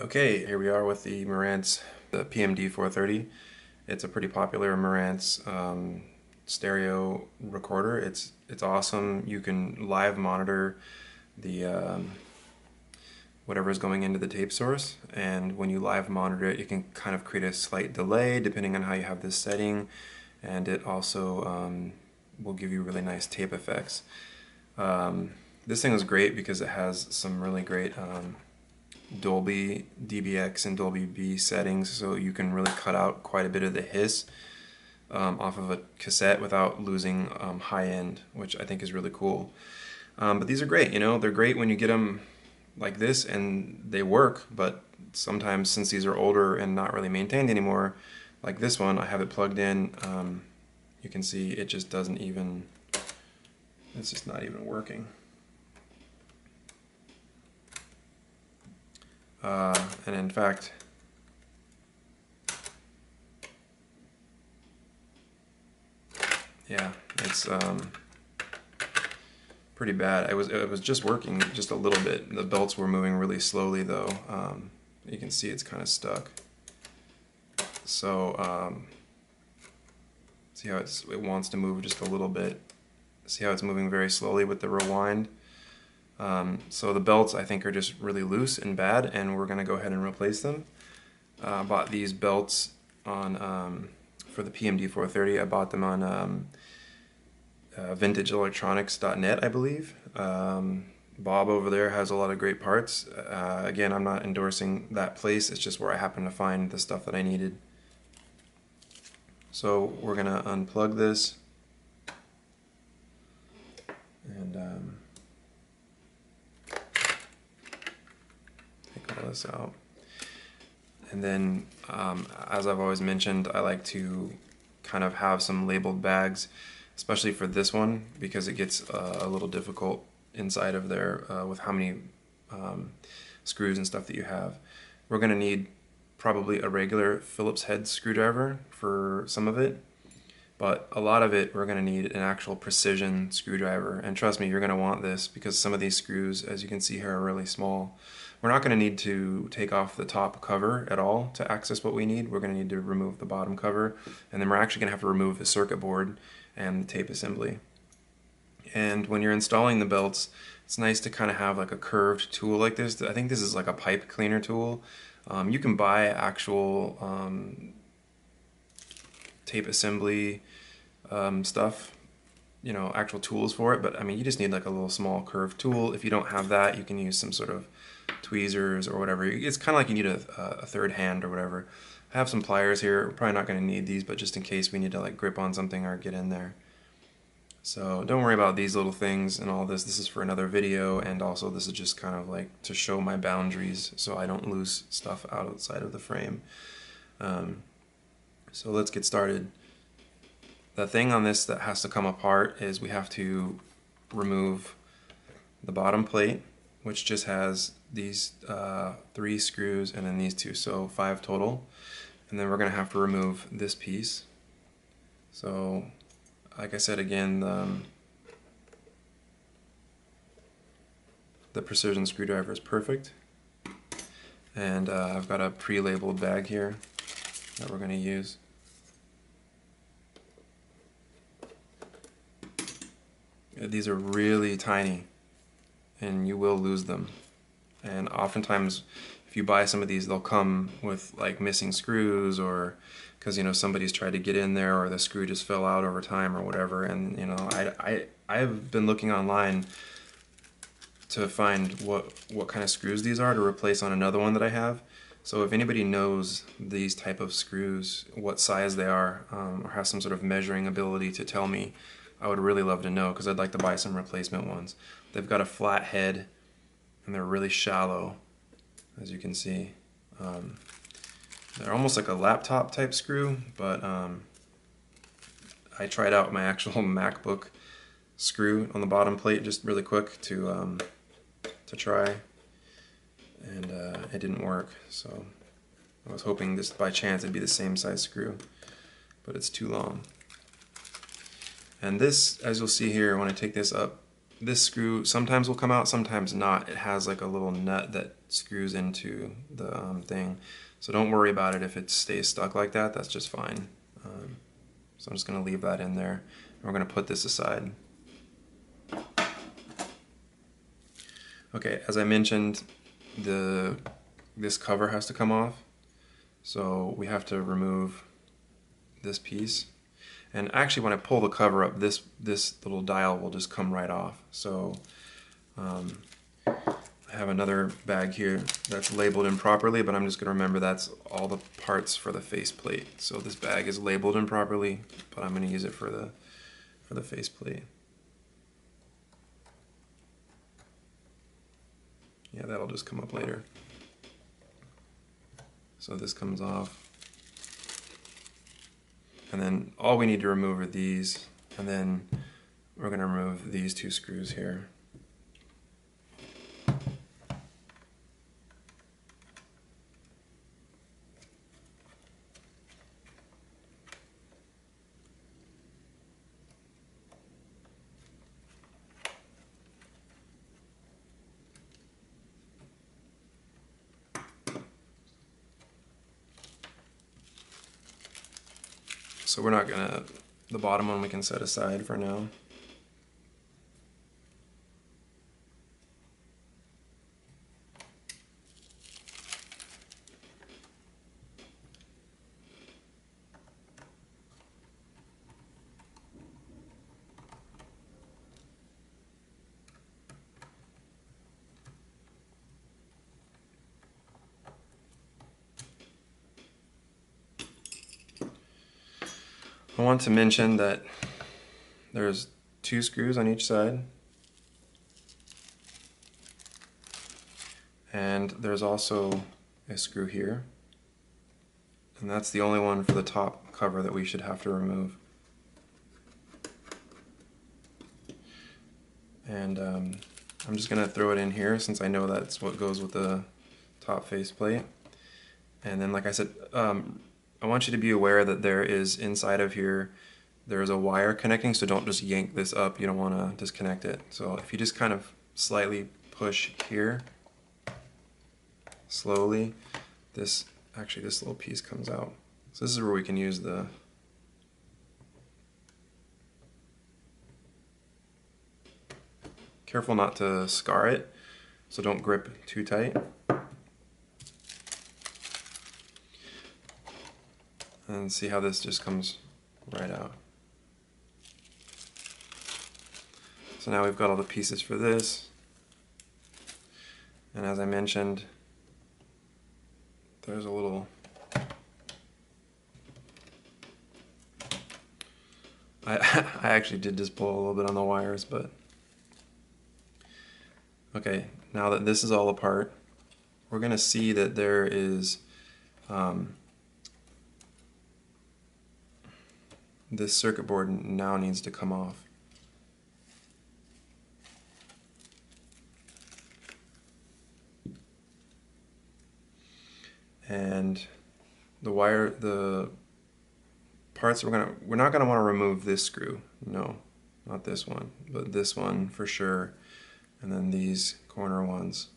Okay, here we are with the Marantz PMD 430. It's a pretty popular Marantz stereo recorder. It's awesome. You can live monitor the whatever is going into the tape source, and when you live monitor it, you can kind of create a slight delay depending on how you have this setting, and it also will give you really nice tape effects. This thing is great because it has some really great Dolby DBX and Dolby B settings, so you can really cut out quite a bit of the hiss off of a cassette without losing high end, which I think is really cool. But these are great, they're great when you get them like this and they work, but sometimes since these are older and not really maintained anymore, like this one, I have it plugged in, you can see it just doesn't even, it's just not even working. And in fact, yeah, it's pretty bad. It was just working just a little bit. The belts were moving really slowly though. You can see it's kind of stuck. So see how it wants to move just a little bit. See how it's moving very slowly with the rewind. So the belts I think are just really loose and bad, and we're going to go ahead and replace them. I bought these belts on for the PMD 430. I bought them on vintageelectronics.net, I believe. Bob over there has a lot of great parts. Again, I'm not endorsing that place, it's just where I happened to find the stuff that I needed. So we're going to unplug this and take all this out. And then, as I've always mentioned, I like to kind of have some labeled bags, especially for this one, because it gets a little difficult inside of there with how many screws and stuff that you have. We're going to need probably a regular Phillips head screwdriver for some of it, but a lot of it we're going to need an actual precision screwdriver, and trust me, you're going to want this because some of these screws, as you can see here, are really small. We're not going to need to take off the top cover at all to access what we need. We're going to need to remove the bottom cover, and then we're actually going to have to remove the circuit board and the tape assembly. And when you're installing the belts, it's nice to kind of have like a curved tool like this. I think this is like a pipe cleaner tool. You can buy actual tape assembly stuff, actual tools for it, but I mean, you just need like a little small curved tool. If you don't have that, you can use some sort of tweezers or whatever. It's kind of like you need a third hand or whatever. I have some pliers here. We're probably not going to need these, but just in case we need to like grip on something or get in there. So don't worry about these little things and all this. This is for another video, and also this is just kind of like to show my boundaries so I don't lose stuff outside of the frame. So let's get started. The thing on this that has to come apart is we have to remove the bottom plate, which just has these 3 screws and then these 2, so 5 total. And then we're going to have to remove this piece. So like I said again, the precision screwdriver is perfect. And I've got a pre-labeled bag here that we're going to use. These are really tiny and you will lose them. And oftentimes if you buy some of these, they'll come with like missing screws, or because somebody's tried to get in there or the screw just fell out over time or whatever. And I've been looking online to find what kind of screws these are to replace on another one that I have. So if anybody knows these type of screws, what size they are, or has some sort of measuring ability to tell me, I would really love to know, because I'd like to buy some replacement ones. They've got a flat head and they're really shallow, as you can see. They're almost like a laptop type screw, but I tried out my actual MacBook screw on the bottom plate just really quick to try, and it didn't work. So I was hoping this by chance it'd be the same size screw, but it's too long. And this, as you'll see here, when I take this up this screw sometimes will come out, sometimes not. It has like a little nut that screws into the thing. So don't worry about it if it stays stuck like that, that's just fine. So I'm just going to leave that in there. And we're going to put this aside. Okay, as I mentioned, this cover has to come off. So we have to remove this piece. And actually when I pull the cover up, this little dial will just come right off. So I have another bag here that's labeled improperly, but I'm just going to remember that's all the parts for the faceplate. So this bag is labeled improperly, but I'm going to use it for the faceplate. Yeah, that'll just come up later. So this comes off. And then all we need to remove are these, and then we're going to remove these two screws here. So we're not gonna, the bottom one we can set aside for now. I want to mention that there's 2 screws on each side, and there's also a screw here, and that's the only one for the top cover that we should have to remove. And I'm just going to throw it in here since I know that's what goes with the top faceplate. And then, like I said, I want you to be aware that there is inside of here, there's a wire connecting, so don't just yank this up. You don't want to disconnect it. So if you just kind of slightly push here, slowly, this little piece comes out. So this is where we can use the careful not to scar it, so don't grip too tight. And see how this just comes right out. So now we've got all the pieces for this. And as I mentioned, there's a little I actually did just pull a little bit on the wires, but okay, now that this is all apart, we're going to see that there is this circuit board now needs to come off. And the parts we're not going to want to remove this screw. No, not this one, but this one for sure. And then these corner ones.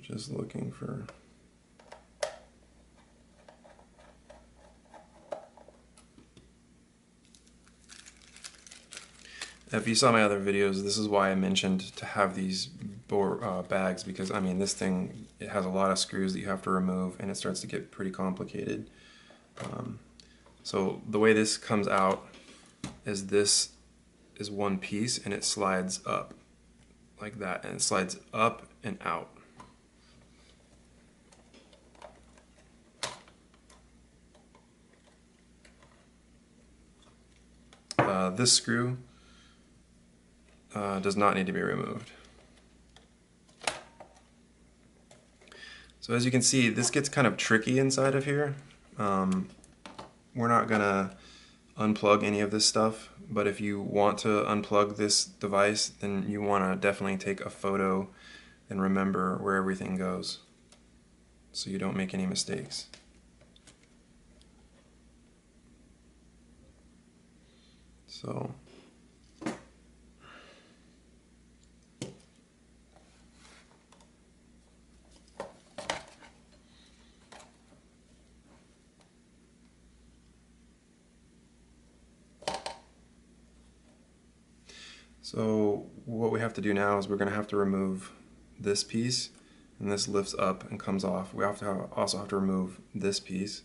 Just looking for if you saw my other videos, this is why I mentioned to have these bags, because I mean this thing, it has a lot of screws that you have to remove and it starts to get pretty complicated. So the way this comes out is this is one piece and it slides up like that, and it slides up and out. This screw does not need to be removed. So as you can see, this gets kind of tricky inside of here. We're not gonna unplug any of this stuff, but if you want to unplug this device, then you want to definitely take a photo and remember where everything goes so you don't make any mistakes. So So what we have to do now is we're going to have to remove this piece, and this lifts up and comes off. We also have to remove this piece.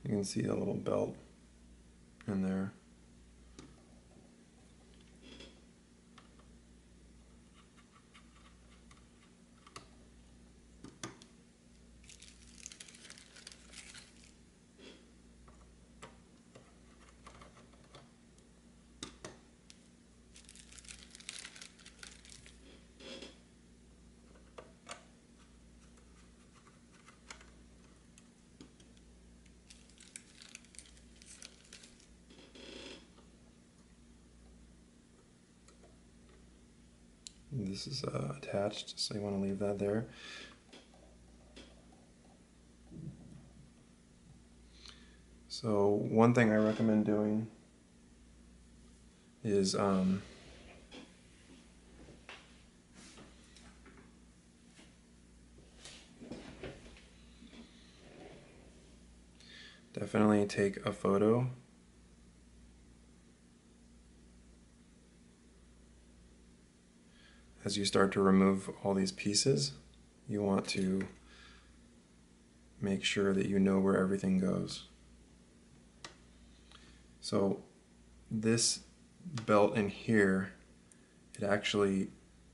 You can see a little belt in there. This is attached, so you want to leave that there. So one thing I recommend doing is definitely take a photo. As you start to remove all these pieces, you want to make sure that you know where everything goes. So this belt in here, it actually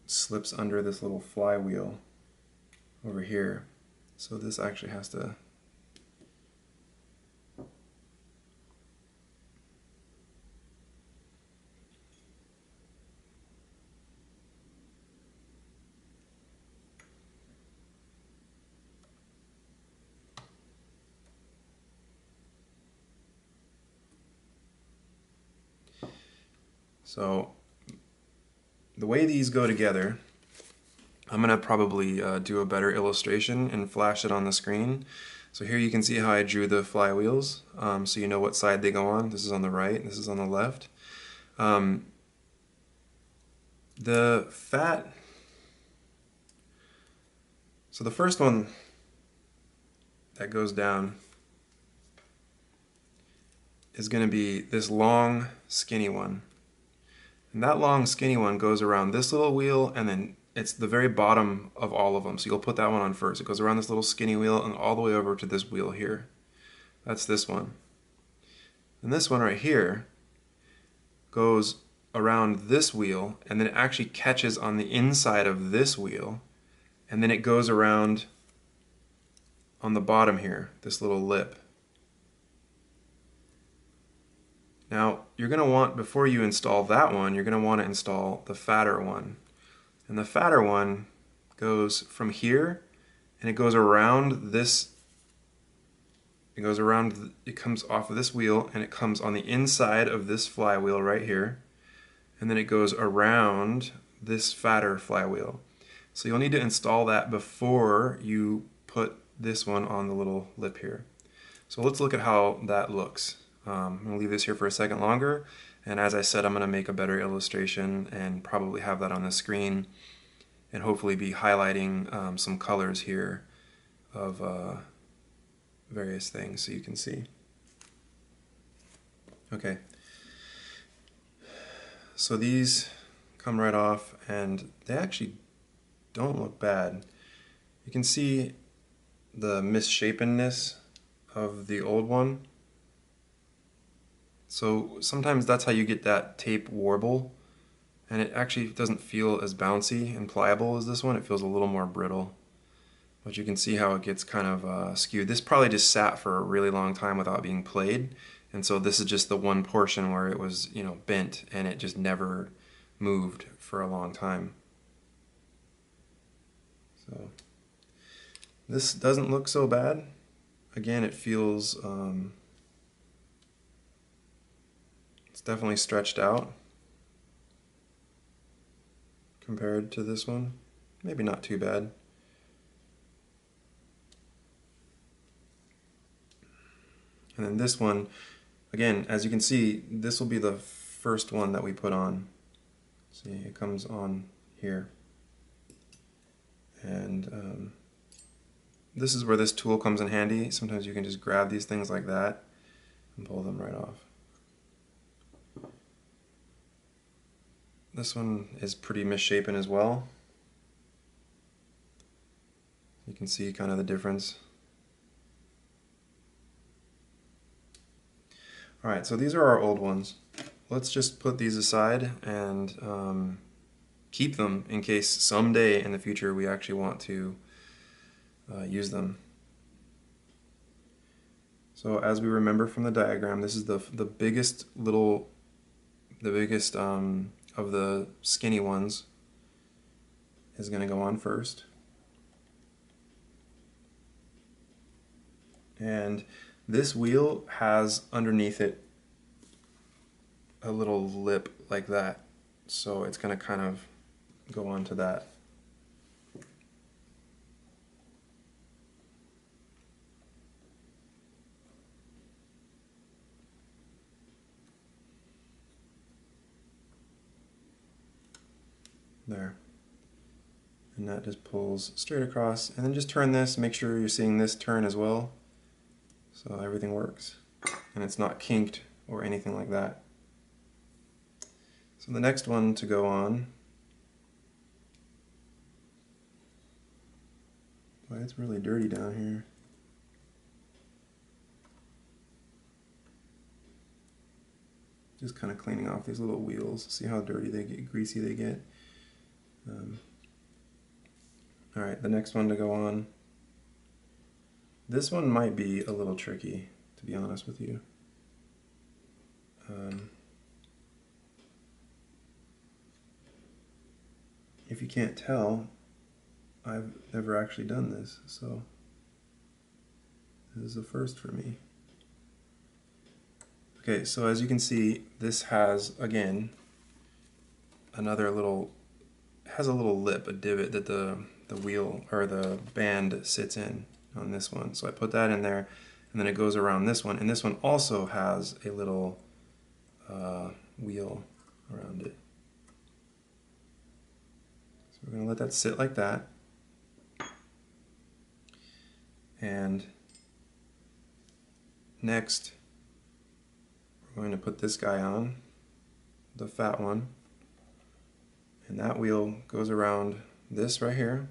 slips under this little flywheel over here. So this actually has to So the way these go together, I'm going to probably do a better illustration and flash it on the screen. So here you can see how I drew the flywheels, so you know what side they go on. This is on the right, this is on the left. The fat, so the first one that goes down is going to be this long skinny one. And that long skinny one goes around this little wheel, and then it's the very bottom of all of them. So you'll put that one on first. It goes around this little skinny wheel and all the way over to this wheel here. That's this one. And this one right here goes around this wheel, and then it actually catches on the inside of this wheel, and then it goes around on the bottom here, this little lip. Now, you're going to want, before you install that one, you're going to want to install the fatter one. And the fatter one goes from here, and it goes around this, it comes off of this wheel, and it comes on the inside of this flywheel right here, and then it goes around this fatter flywheel. So you'll need to install that before you put this one on the little lip here. So let's look at how that looks. I'm going to leave this here for a second longer, and as I said, I'm going to make a better illustration and probably have that on the screen and hopefully be highlighting some colors here of various things so you can see. Okay, so these come right off and they actually don't look bad. You can see the misshapenness of the old one. So sometimes that's how you get that tape warble, and it actually doesn't feel as bouncy and pliable as this one. It feels a little more brittle, but you can see how it gets kind of skewed. This probably just sat for a really long time without being played, and so this is just the one portion where it was, you know, bent and it just never moved for a long time. So this doesn't look so bad. Again, it feels it's definitely stretched out compared to this one. Maybe not too bad. And then this one, again, as you can see, this will be the first one that we put on. See, it comes on here. And this is where this tool comes in handy. Sometimes you can just grab these things like that and pull them right off. This one is pretty misshapen as well. You can see kind of the difference. Alright, so these are our old ones. Let's just put these aside and keep them in case someday in the future we actually want to use them. So as we remember from the diagram, this is the biggest of the skinny ones is going to go on first. And this wheel has underneath it a little lip like that, so it's going to kind of go onto that. There. And that just pulls straight across, and then just turn this, make sure you're seeing this turn as well, so everything works and it's not kinked or anything like that. So the next one to go on, boy, it's really dirty down here. Just kind of cleaning off these little wheels. See how dirty they get, greasy they get. Alright, the next one to go on. This one might be a little tricky, to be honest with you. If you can't tell, I've never actually done this, so this is a first for me. Okay, so as you can see, this has, again, another little, has a little lip, a divot that the wheel or the band sits in on this one. So I put that in there, and then it goes around this one, and this one also has a little wheel around it. So we're going to let that sit like that. And next, we're going to put this guy on, the fat one, and that wheel goes around this right here,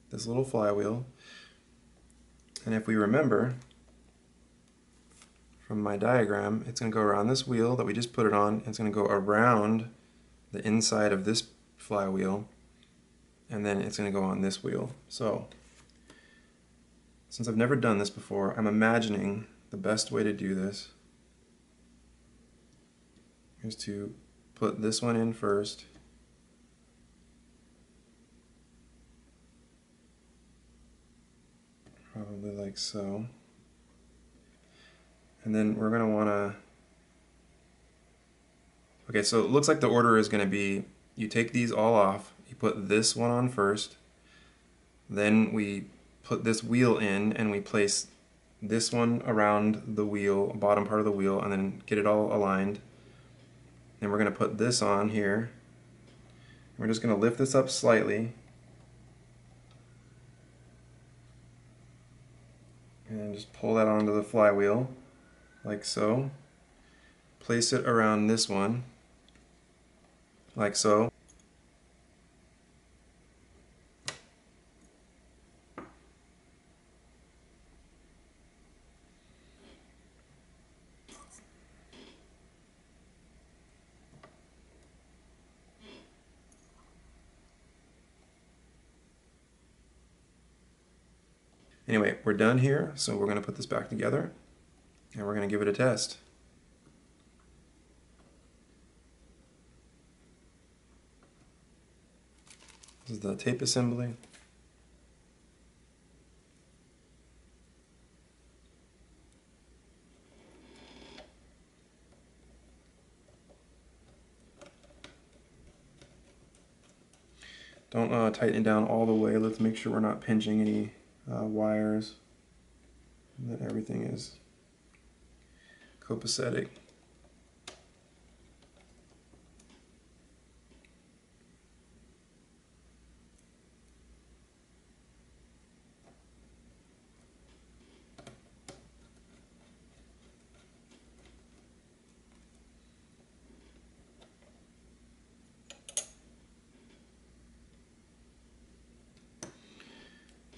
this little flywheel. And if we remember from my diagram, it's going to go around this wheel that we just put it on, and it's going to go around the inside of this flywheel, and then it's going to go on this wheel. So since I've never done this before, I'm imagining the best way to do this is to put this one in first, probably like so, and then we're going to want to, okay, so it looks like the order is going to be, you take these all off, you put this one on first, then we put this wheel in, and we place this one around the wheel, bottom part of the wheel, and then get it all aligned. Then we're going to put this on here. We're just going to lift this up slightly and just pull that onto the flywheel like so. Place it around this one like so. Anyway, we're done here, so we're going to put this back together and we're going to give it a test. This is the tape assembly. Don't tighten it down all the way. Let's make sure we're not pinching any wires, and that everything is copacetic.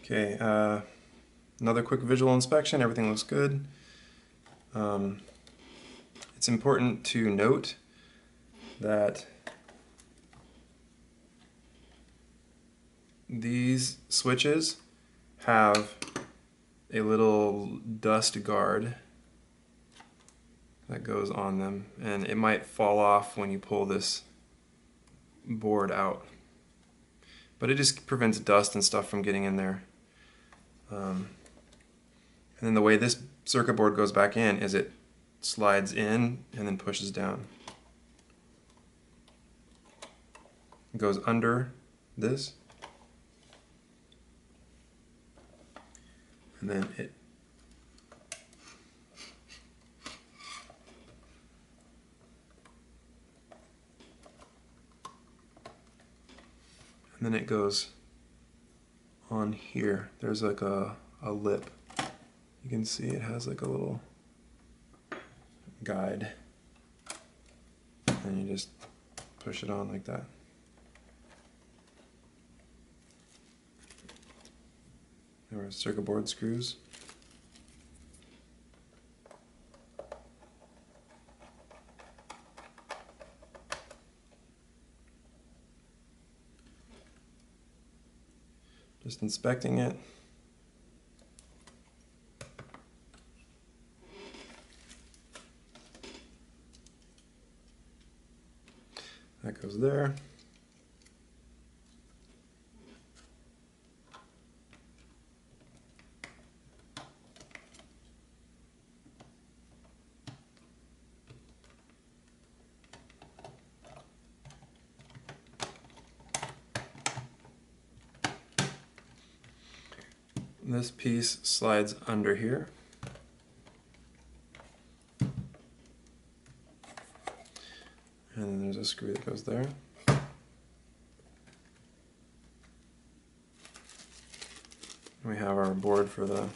Okay, another quick visual inspection. Everything looks good. It's important to note that these switches have a little dust guard that goes on them, and it might fall off when you pull this board out. But it just prevents dust and stuff from getting in there. And then the way this circuit board goes back in is it slides in and then pushes down. It goes under this, and then it goes on here. There's like a lip. You can see it has like a little guide, and you just push it on like that. There are circuit board screws. Just inspecting it. That goes there. This piece slides under here. And then there's a screw that goes there. We have our board for the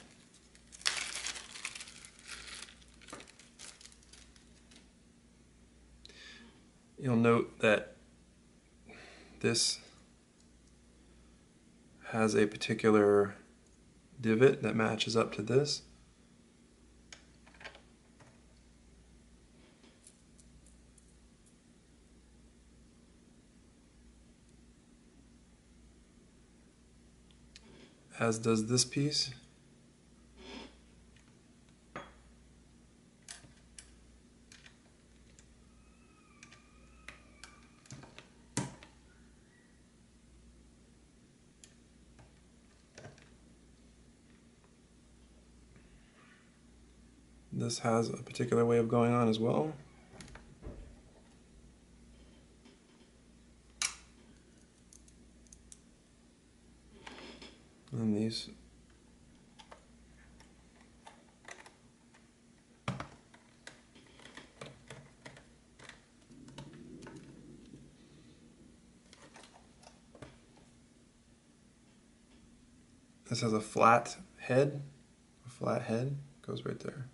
You'll note that this has a particular divot that matches up to this. As does this piece. This has a particular way of going on as well. And these This has a flat head. A flat head goes right there.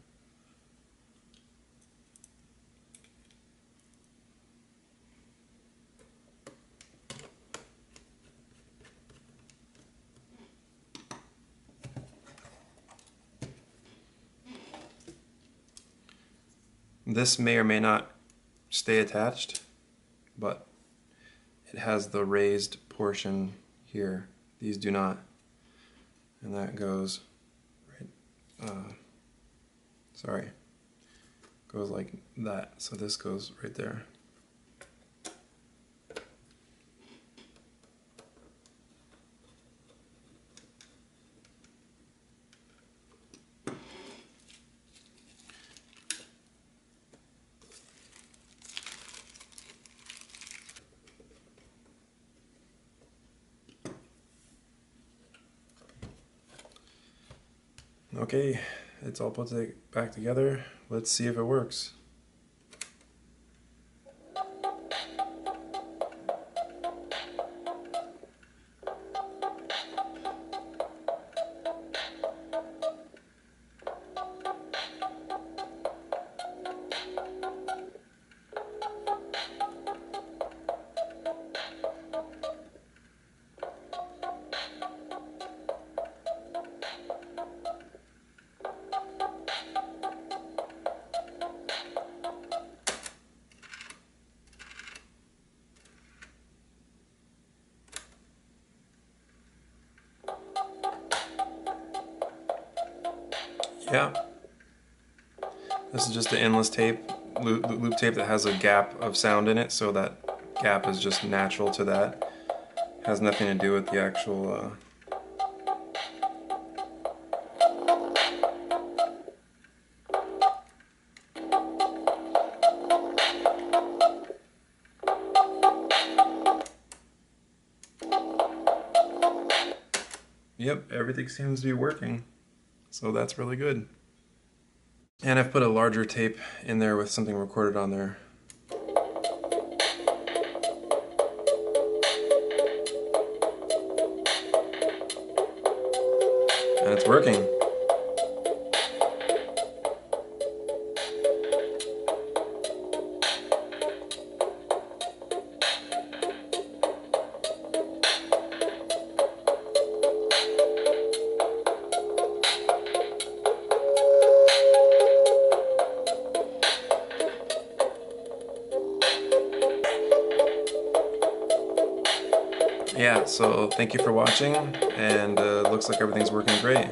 This may or may not stay attached, but it has the raised portion here. These do not. And that goes right, goes like that. So this goes right there. Okay, it's all put back together. Let's see if it works. Yeah, this is just an endless tape, loop tape that has a gap of sound in it, so that gap is just natural to that. Has nothing to do with the actual Yep, everything seems to be working. So that's really good. And I've put a larger tape in there with something recorded on there. And it's working. Yeah, so thank you for watching, and looks like everything's working great.